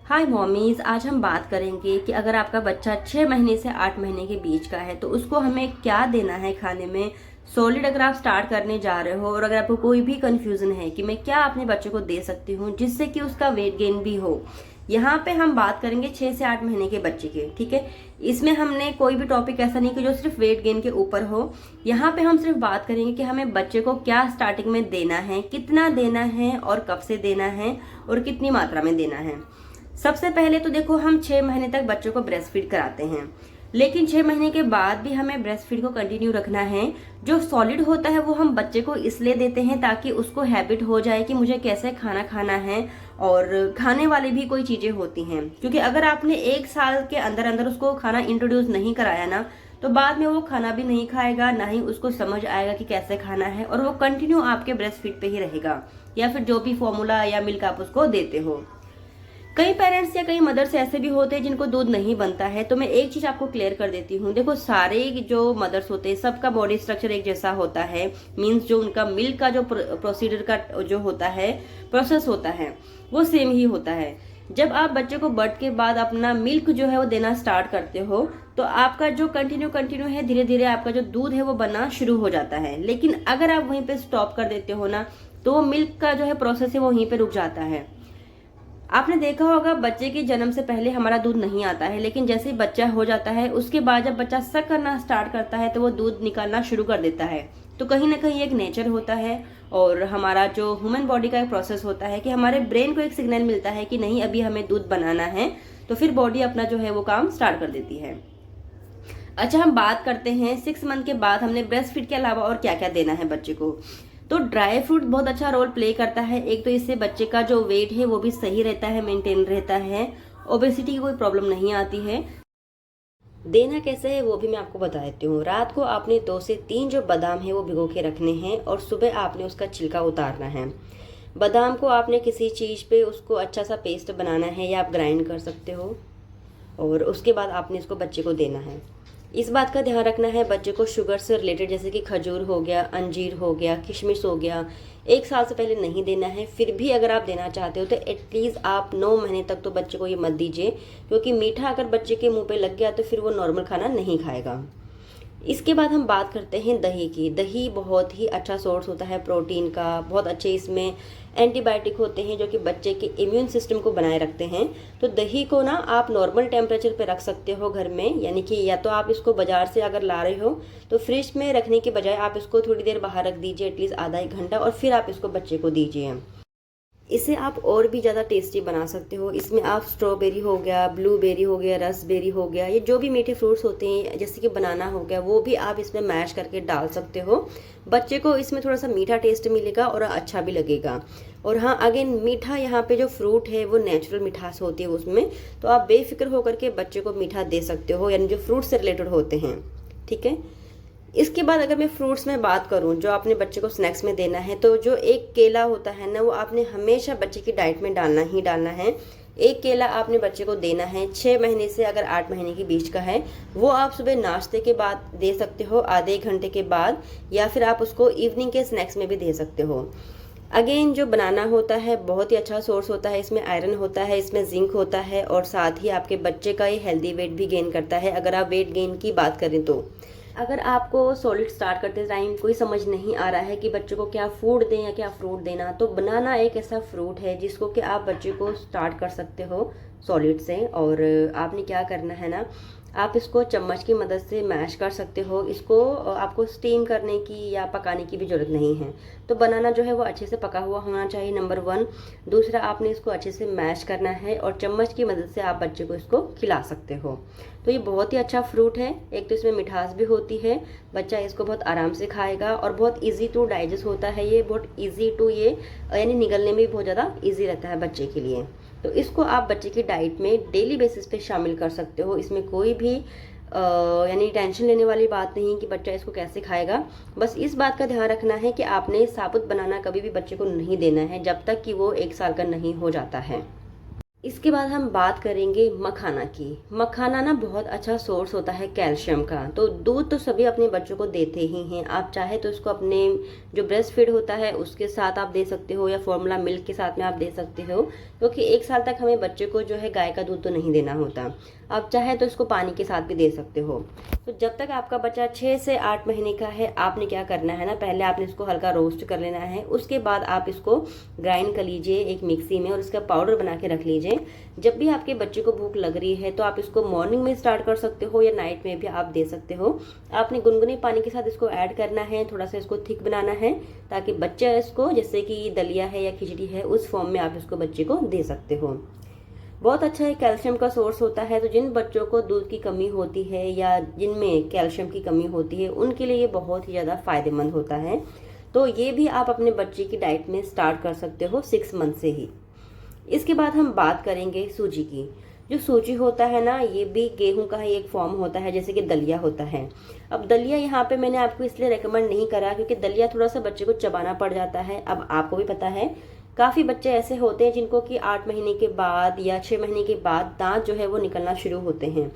हाय mommies, आज हम बात करेंगे कि अगर आपका बच्चा 6 महीने से 8 महीने के बीच का है तो उसको हमें क्या देना है खाने में। सॉलिड अगर आप स्टार्ट करने जा रहे हो और अगर आपको कोई भी कंफ्यूजन है कि मैं क्या अपने बच्चे को दे सकती हूँ जिससे कि उसका वेट गेन भी हो, यहाँ पे हम बात करेंगे 6 से 8 महीने के बच्चे के। ठीक है, इसमें हमने कोई भी टॉपिक ऐसा नहीं कि जो सिर्फ वेट गेन के ऊपर हो। यहाँ पे हम सिर्फ बात करेंगे कि हमें बच्चे को क्या स्टार्टिंग में देना है, कितना देना है और कब से देना है और कितनी मात्रा में देना है। सबसे पहले तो देखो, हम 6 महीने तक बच्चों को ब्रेस्ट फीड कराते हैं, लेकिन 6 महीने के बाद भी हमें ब्रेस्ट फीड को कंटिन्यू रखना है। जो सॉलिड होता है वो हम बच्चे को इसलिए देते हैं ताकि उसको हैबिट हो जाए कि मुझे कैसे खाना खाना है, और खाने वाली भी कोई चीजें होती हैं। क्योंकि अगर आपने 1 साल के अंदर अंदर उसको खाना इंट्रोड्यूस नहीं कराया ना, तो बाद में वो खाना भी नहीं खाएगा, ना ही उसको समझ आएगा कि कैसे खाना है, और वो कंटिन्यू आपके ब्रेस्ट फीड पे ही रहेगा, या फिर जो भी फॉर्मूला या मिल्क आप उसको देते हो। कई पेरेंट्स या कई मदर्स ऐसे भी होते हैं जिनको दूध नहीं बनता है। तो मैं एक चीज आपको क्लियर कर देती हूँ। देखो, सारे जो मदर्स होते हैं सबका बॉडी स्ट्रक्चर एक जैसा होता है। मींस जो उनका मिल्क का जो प्रोसीजर का जो होता है, प्रोसेस होता है, वो सेम ही होता है। जब आप बच्चे को बर्थ के बाद अपना मिल्क जो है वो देना स्टार्ट करते हो, तो आपका जो कंटिन्यू कंटिन्यू है, धीरे धीरे आपका जो दूध है वो बनना शुरू हो जाता है। लेकिन अगर आप वहीं पे स्टॉप कर देते हो ना, तो वो मिल्क का जो है प्रोसेस है वो वहीं पे रुक जाता है। आपने देखा होगा, बच्चे के जन्म से पहले हमारा दूध नहीं आता है, लेकिन जैसे ही बच्चा हो जाता है उसके बाद जब बच्चा सक करना स्टार्ट करता है तो वो दूध निकालना शुरू कर देता है। तो कहीं ना कहीं एक नेचर होता है, और हमारा जो ह्यूमन बॉडी का एक प्रोसेस होता है कि हमारे ब्रेन को एक सिग्नल मिलता है कि नहीं, अभी हमें दूध बनाना है, तो फिर बॉडी अपना जो है वो काम स्टार्ट कर देती है। अच्छा, हम बात करते हैं 6 मंथ के बाद हमने ब्रेस्ट फीड के अलावा और क्या क्या देना है बच्चे को। तो ड्राई फ्रूट बहुत अच्छा रोल प्ले करता है। एक तो इससे बच्चे का जो वेट है वो भी सही रहता है, मेंटेन रहता है, ओबेसिटी की कोई प्रॉब्लम नहीं आती है। देना कैसे है वो भी मैं आपको बता देती हूँ। रात को आपने 2 से 3 जो बादाम है वो भिगो के रखने हैं, और सुबह आपने उसका छिलका उतारना है। बादाम को आपने किसी चीज़ पे उसको अच्छा सा पेस्ट बनाना है, या आप ग्राइंड कर सकते हो, और उसके बाद आपने इसको बच्चे को देना है। इस बात का ध्यान रखना है, बच्चे को शुगर से रिलेटेड जैसे कि खजूर हो गया, अंजीर हो गया, किशमिश हो गया, 1 साल से पहले नहीं देना है। फिर भी अगर आप देना चाहते हो तो एटलीस्ट आप 9 महीने तक तो बच्चे को ये मत दीजिए, क्योंकि मीठा अगर बच्चे के मुंह पे लग गया तो फिर वो नॉर्मल खाना नहीं खाएगा। इसके बाद हम बात करते हैं दही की। दही बहुत ही अच्छा सोर्स होता है प्रोटीन का। बहुत अच्छे इसमें एंटीबायोटिक होते हैं जो कि बच्चे के इम्यून सिस्टम को बनाए रखते हैं। तो दही को ना आप नॉर्मल टेम्परेचर पे रख सकते हो घर में, यानी कि या तो आप इसको बाजार से अगर ला रहे हो तो फ्रिज में रखने के बजाय आप इसको थोड़ी देर बाहर रख दीजिए, एटलीस्ट आधा 1 घंटा, और फिर आप इसको बच्चे को दीजिए। इसे आप और भी ज़्यादा टेस्टी बना सकते हो। इसमें आप स्ट्रॉबेरी हो गया, ब्लूबेरी हो गया, रसबेरी हो गया, ये जो भी मीठे फ्रूट्स होते हैं जैसे कि बनाना हो गया, वो भी आप इसमें मैश करके डाल सकते हो। बच्चे को इसमें थोड़ा सा मीठा टेस्ट मिलेगा और अच्छा भी लगेगा। और हाँ, अगेन मीठा यहाँ पे जो फ्रूट है वो नेचुरल मिठास होती है उसमें, तो आप बेफिक्र होकर के बच्चे को मीठा दे सकते हो, यानी जो फ्रूट से रिलेटेड होते हैं। ठीक है, इसके बाद अगर मैं फ्रूट्स में बात करूं जो आपने बच्चे को स्नैक्स में देना है, तो जो एक केला होता है ना, वो आपने हमेशा बच्चे की डाइट में डालना ही डालना है। एक केला आपने बच्चे को देना है। 6 महीने से अगर 8 महीने के बीच का है, वो आप सुबह नाश्ते के बाद दे सकते हो, आधे 1 घंटे के बाद, या फिर आप उसको इवनिंग के स्नैक्स में भी दे सकते हो। अगेन जो बनाना होता है बहुत ही अच्छा सोर्स होता है। इसमें आयरन होता है, इसमें जिंक होता है, और साथ ही आपके बच्चे का ये हेल्दी वेट भी गेन करता है अगर आप वेट गेन की बात करें तो। अगर आपको सॉलिड स्टार्ट करते टाइम कोई समझ नहीं आ रहा है कि बच्चे को क्या फूड दें या क्या फ्रूट देना, तो बनाना एक ऐसा फ्रूट है जिसको कि आप बच्चे को स्टार्ट कर सकते हो सॉलिड से। और आपने क्या करना है ना, आप इसको चम्मच की मदद से मैश कर सकते हो। इसको आपको स्टीम करने की या पकाने की भी ज़रूरत नहीं है। तो बनाना जो है वो अच्छे से पका हुआ होना चाहिए, नंबर 1। दूसरा, आपने इसको अच्छे से मैश करना है और चम्मच की मदद से आप बच्चे को इसको खिला सकते हो। तो ये बहुत ही अच्छा फ्रूट है। एक तो इसमें मिठास भी होती है, बच्चा इसको बहुत आराम से खाएगा, और बहुत ईजी टू डाइजेस्ट होता है ये, बहुत ईजी टू ये यानी निगलने में भी बहुत ज़्यादा ईजी रहता है बच्चे के लिए। तो इसको आप बच्चे की डाइट में डेली बेसिस पे शामिल कर सकते हो। इसमें कोई भी यानी टेंशन लेने वाली बात नहीं कि बच्चा इसको कैसे खाएगा। बस इस बात का ध्यान रखना है कि आपने साबुत बनाना कभी भी बच्चे को नहीं देना है जब तक कि वो 1 साल का नहीं हो जाता है। इसके बाद हम बात करेंगे मखाना की। मखाना ना बहुत अच्छा सोर्स होता है कैल्शियम का। तो दूध तो सभी अपने बच्चों को देते ही हैं। आप चाहे तो इसको अपने जो ब्रेस्ट फीड होता है उसके साथ आप दे सकते हो, या फॉर्मूला मिल्क के साथ में आप दे सकते हो, क्योंकि 1 साल तक हमें बच्चे को जो है गाय का दूध तो नहीं देना होता। आप चाहे तो इसको पानी के साथ भी दे सकते हो। तो जब तक आपका बच्चा 6 से 8 महीने का है, आपने क्या करना है ना, पहले आपने इसको हल्का रोस्ट कर लेना है। उसके बाद आप इसको ग्राइंड कर लीजिए एक मिक्सी में और इसका पाउडर बना के रख लीजिए। जब भी आपके बच्चे को भूख लग रही है तो आप इसको मॉर्निंग में स्टार्ट कर सकते हो या नाइट में भी आप दे सकते हो। आपने गुनगुने पानी के साथ इसको ऐड करना है, थोड़ा सा इसको थिक बनाना है, ताकि बच्चा इसको, जैसे कि दलिया है या खिचड़ी है, उस फॉर्म में आप इसको बच्चे को दे सकते हो। बहुत अच्छा है, कैल्शियम का सोर्स होता है। तो जिन बच्चों को दूध की कमी होती है या जिनमें कैल्शियम की कमी होती है, उनके लिए ये बहुत ही ज़्यादा फायदेमंद होता है। तो ये भी आप अपने बच्चे की डाइट में स्टार्ट कर सकते हो 6 मंथ से ही। इसके बाद हम बात करेंगे सूजी की। जो सूजी होता है ना, ये भी गेहूं का ही एक फॉर्म होता है, जैसे कि दलिया होता है। अब दलिया यहाँ पे मैंने आपको इसलिए रेकमेंड नहीं करा क्योंकि दलिया थोड़ा सा बच्चे को चबाना पड़ जाता है। अब आपको भी पता है, काफ़ी बच्चे ऐसे होते हैं जिनको कि 8 महीने के बाद या 6 महीने के बाद दांत जो है वो निकलना शुरू होते हैं।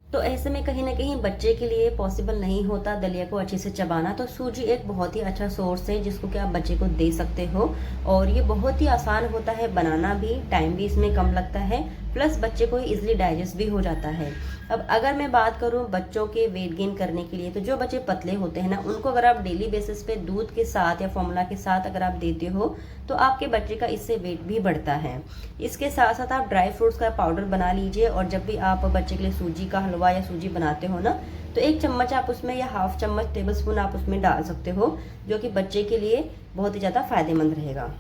तो ऐसे में कहीं ना कहीं बच्चे के लिए पॉसिबल नहीं होता दलिया को अच्छे से चबाना। तो सूजी एक बहुत ही अच्छा सोर्स है जिसको कि आप बच्चे को दे सकते हो, और ये बहुत ही आसान होता है बनाना भी, टाइम भी इसमें कम लगता है, प्लस बच्चे को इजीली डाइजेस्ट भी हो जाता है। अब अगर मैं बात करूं बच्चों के वेट गेन करने के लिए, तो जो बच्चे पतले होते हैं ना, उनको अगर आप डेली बेसिस पे दूध के साथ या फॉर्मूला के साथ अगर आप देते हो तो आपके बच्चे का इससे वेट भी बढ़ता है। इसके साथ साथ आप ड्राई फ्रूट्स का पाउडर बना लीजिए, और जब भी आप बच्चे के लिए सूजी का हलवा या सूजी बनाते हो ना, तो 1 चम्मच आप उसमें या हाफ चम्मच टेबल स्पून आप उसमें डाल सकते हो, जो कि बच्चे के लिए बहुत ही ज़्यादा फायदेमंद रहेगा।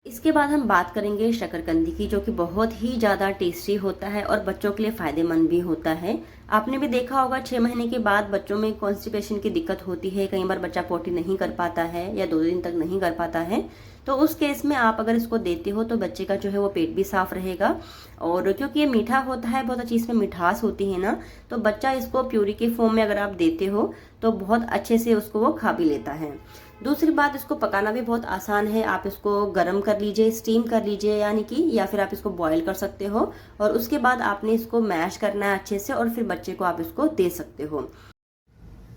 इसके बाद हम बात करेंगे शकरकंदी की, जो कि बहुत ही ज़्यादा टेस्टी होता है और बच्चों के लिए फ़ायदेमंद भी होता है। आपने भी देखा होगा 6 महीने के बाद बच्चों में कॉन्स्टिपेशन की दिक्कत होती है, कई बार बच्चा पोटी नहीं कर पाता है या 2 दिन तक नहीं कर पाता है। तो उस केस में आप अगर इसको देते हो तो बच्चे का जो है वो पेट भी साफ रहेगा, और क्योंकि ये मीठा होता है, बहुत अच्छी इसमें मिठास होती है ना, तो बच्चा इसको प्यूरी के फॉर्म में अगर आप देते हो तो बहुत अच्छे से उसको वो खा भी लेता है। दूसरी बात, इसको पकाना भी बहुत आसान है। आप इसको गर्म कर लीजिए, स्टीम कर लीजिए यानी कि, या फिर आप इसको बॉईल कर सकते हो, और उसके बाद आपने इसको मैश करना है अच्छे से, और फिर बच्चे को आप इसको दे सकते हो।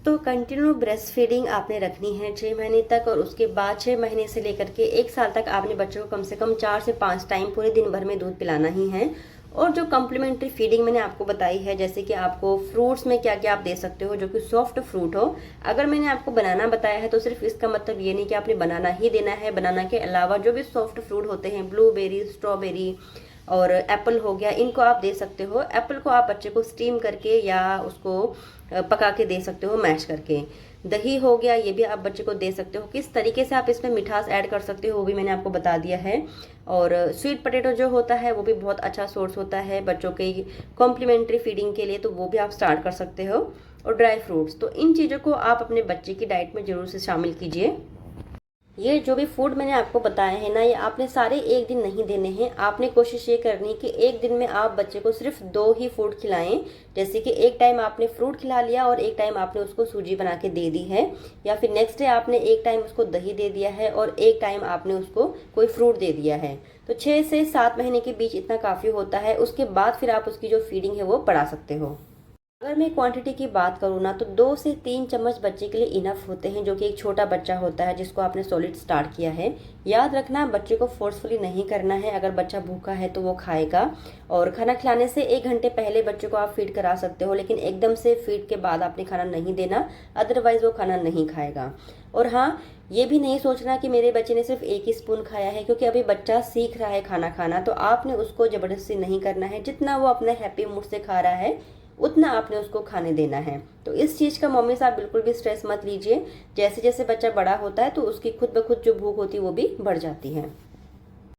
तो कंटिन्यू ब्रेस्ट फीडिंग आपने रखनी है 6 महीने तक, और उसके बाद 6 महीने से लेकर के 1 साल तक आपने बच्चों को कम से कम 4 से 5 टाइम पूरे दिन भर में दूध पिलाना ही है। और जो कम्प्लीमेंट्री फीडिंग मैंने आपको बताई है, जैसे कि आपको फ्रूट्स में क्या क्या आप दे सकते हो जो कि सॉफ्ट फ्रूट हो। अगर मैंने आपको बनाना बताया है तो सिर्फ इसका मतलब ये नहीं कि आपने बनाना ही देना है। बनाना के अलावा जो भी सॉफ्ट फ्रूट होते हैं, ब्लूबेरी, स्ट्रॉबेरी और एप्पल हो गया, इनको आप दे सकते हो। एप्पल को आप बच्चे को स्टीम करके या उसको पका के दे सकते हो, मैश करके। दही हो गया, ये भी आप बच्चे को दे सकते हो। किस तरीके से आप इसमें मिठास ऐड कर सकते हो वो भी मैंने आपको बता दिया है। और स्वीट पोटैटो जो होता है वो भी बहुत अच्छा सोर्स होता है बच्चों के कॉम्प्लीमेंट्री फीडिंग के लिए, तो वो भी आप स्टार्ट कर सकते हो। और ड्राई फ्रूट्स, तो इन चीज़ों को आप अपने बच्चे की डाइट में जरूर से शामिल कीजिए। ये जो भी फूड मैंने आपको बताया है ना, ये आपने सारे एक दिन नहीं देने हैं। आपने कोशिश ये करनी कि एक दिन में आप बच्चे को सिर्फ 2 ही फूड खिलाएं। जैसे कि एक टाइम आपने फ्रूट खिला लिया और एक टाइम आपने उसको सूजी बना के दे दी है, या फिर नेक्स्ट डे आपने एक टाइम उसको दही दे दिया है और एक टाइम आपने उसको कोई फ्रूट दे दिया है। तो 6 से 7 महीने के बीच इतना काफ़ी होता है। उसके बाद फिर आप उसकी जो फीडिंग है वो बढ़ा सकते हो। अगर मैं क्वांटिटी की बात करूँ ना, तो 2 से 3 चम्मच बच्चे के लिए इनफ होते हैं, जो कि एक छोटा बच्चा होता है जिसको आपने सॉलिड स्टार्ट किया है। याद रखना, बच्चे को फोर्सफुली नहीं करना है। अगर बच्चा भूखा है तो वो खाएगा, और खाना खिलाने से 1 घंटे पहले बच्चे को आप फीड करा सकते हो, लेकिन एकदम से फीड के बाद आपने खाना नहीं देना, अदरवाइज वो खाना नहीं खाएगा। और हाँ, ये भी नहीं सोचना कि मेरे बच्चे ने सिर्फ 1 ही स्पून खाया है, क्योंकि अभी बच्चा सीख रहा है खाना खाना। तो आपने उसको जबरदस्ती नहीं करना है, जितना वो अपने हैप्पी मूड से खा रहा है उतना आपने उसको खाने देना है। तो इस चीज़ का मम्मी साहब बिल्कुल भी स्ट्रेस मत लीजिए। जैसे जैसे बच्चा बड़ा होता है तो उसकी खुद ब खुद जो भूख होती है वो भी बढ़ जाती है।